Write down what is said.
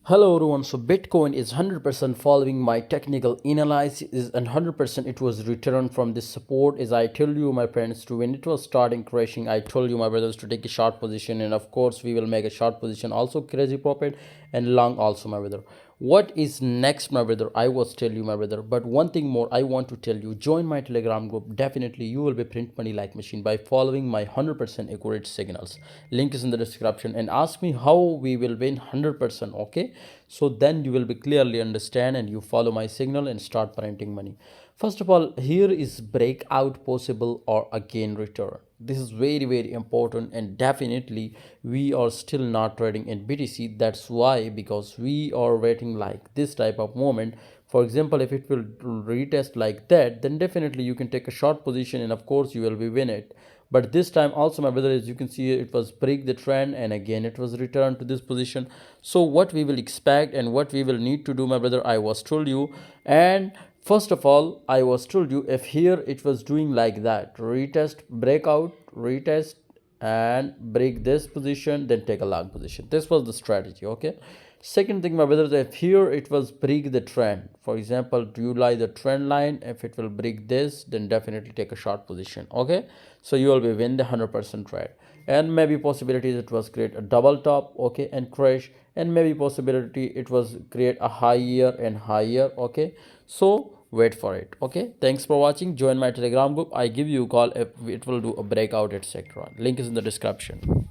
Hello everyone. So Bitcoin is 100% following my technical analysis and 100% it was returned from this support. As I tell you my friends, to when it was starting crashing, I told you my brothers to take a short position, and of course we will make a short position also crazy profit and long also my brother. What is next my brother, I was tell you my brother, but one thing more I want to tell you, join my Telegram group. Definitely you will be print money like machine by following my 100% accurate signals. Link is in the description, and ask me how we will win 100%. Okay, so then you will be clearly understand and you follow my signal and start printing money. First of all, here is breakout possible or again return. This is very important, and definitely we are still not trading in BTC. That's why, because we are waiting like this type of moment. For example, if it will retest like that, then definitely you can take a short position and of course you will be win it. But this time also my brother, as you can see, it was break the trend and again it was returned to this position. So what we will expect and what we will need to do my brother, I was told you. And first of all, I was told you, if here it was doing like that, retest, breakout, retest, and break this position, then take a long position. This was the strategy. Okay, second thing my brothers, if here it was break the trend, for example, do you like the trend line, if it will break this, then definitely take a short position. Okay, so you will be win the 100% trade. And maybe possibilities it was create a double top, okay, and crash, and maybe possibility it was create a higher and higher. Okay, so wait for it. Okay, thanks for watching. Join my Telegram group. I give you a call if it will do a breakout, etc. Link is in the description.